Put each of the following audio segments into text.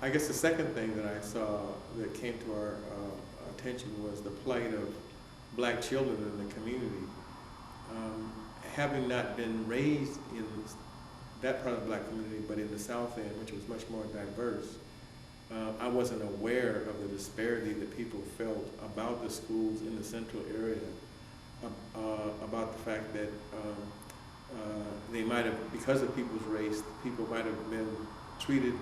I guess the second thing that I saw that came to our attention was the plight of black children in the community. Having not been raised in that part of the black community, but in the South End, which was much more diverse, I wasn't aware of the disparity that people felt about the schools in the central area, about the fact that they might have, because of people's race, people might have been treated,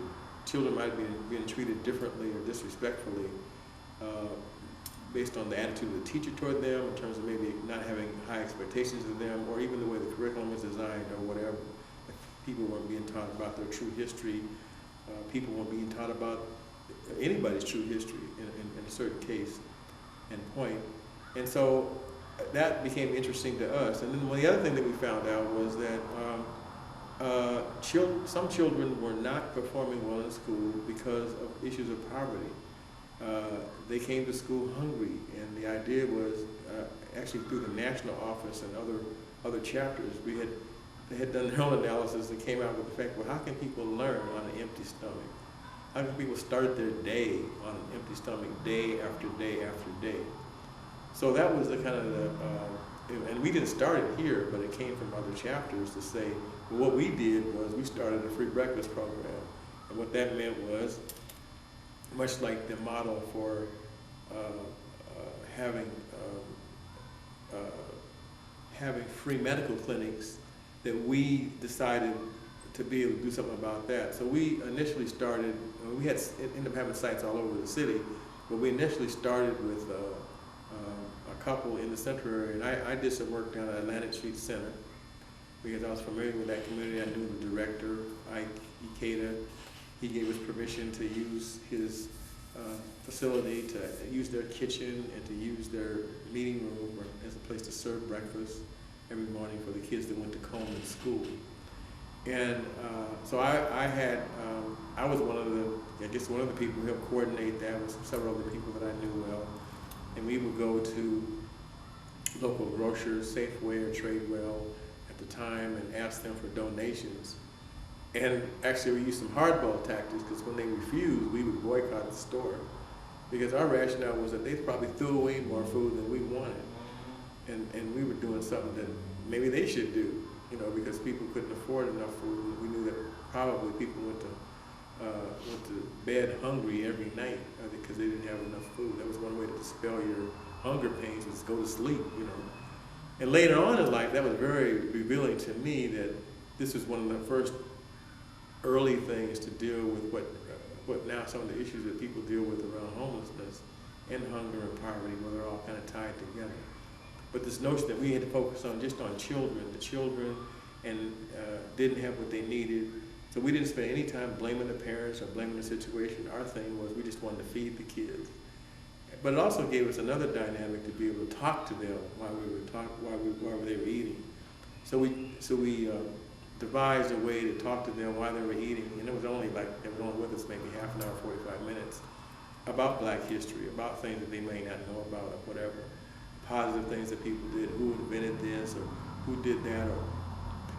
children might have been treated differently or disrespectfully based on the attitude of the teacher toward them, in terms of maybe not having high expectations of them, or even the way the curriculum was designed or whatever. People weren't being taught about their true history. People weren't being taught about anybody's true history in a certain case and point. And so that became interesting to us. And then the other thing that we found out was that some children were not performing well in school because of issues of poverty. They came to school hungry, and the idea was, actually through the national office and other chapters, they had done their own analysis and came out with the fact, well, how can people learn on an empty stomach? How can people start their day on an empty stomach, day after day after day? So that was the kind of and we didn't start it here, but it came from other chapters to say, well, what we did was we started a free breakfast program. And what that meant was, much like the model for having free medical clinics, that we decided to be able to do something about that. So we initially started, we had ended up having sites all over the city, but we initially started with a couple in the central area. And I did some work down at Atlantic Street Center because I was familiar with that community. I knew the director, Ike Ikeda. He gave us permission to use his facility, to use their kitchen and to use their meeting room as a place to serve breakfast every morning for the kids that went to Coleman School. And so I was one of the people who helped coordinate that with several other people that I knew well. And we would go to local grocers, Safeway or Tradewell at the time, and ask them for donations. And actually we used some hardball tactics, because when they refused, we would boycott the store. Because our rationale was that they probably threw away more food than we wanted. And we were doing something that maybe they should do, because people couldn't afford enough food. We knew that probably people went to bed hungry every night because they didn't have enough food. That was one way to dispel your hunger pains, was go to sleep, And later on in life, that was very revealing to me that this was one of the first early things to deal with what now some of the issues that people deal with around homelessness and hunger and poverty, where they're all kind of tied together. But this notion that we had to focus on just on the children, and didn't have what they needed. So we didn't spend any time blaming the parents or blaming the situation. Our thing was we just wanted to feed the kids. But it also gave us another dynamic to be able to talk to them while they were eating. So we devised a way to talk to them while they were eating, and it was only with us maybe half an hour, 45 minutes, about Black history, about things that they may not know about or whatever. Positive things that people did, who invented this or who did that, or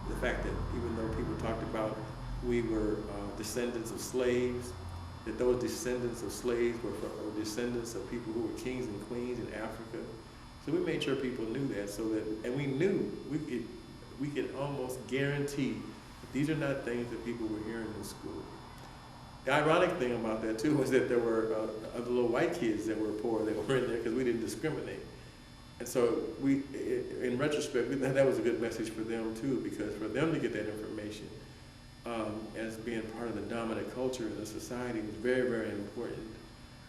the fact that even though people talked about we were descendants of slaves, that those descendants of slaves were descendants of people who were kings and queens in Africa. So we made sure people knew that, and we knew we could almost guarantee that these are not things that people were hearing in school. The ironic thing about that too was that there were other little white kids that were poor that were in there because we didn't discriminate. And so in retrospect, that was a good message for them too, because for them to get that information as being part of the dominant culture in the society was very, very important,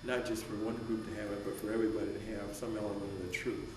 not just for one group to have it, but for everybody to have some element of the truth.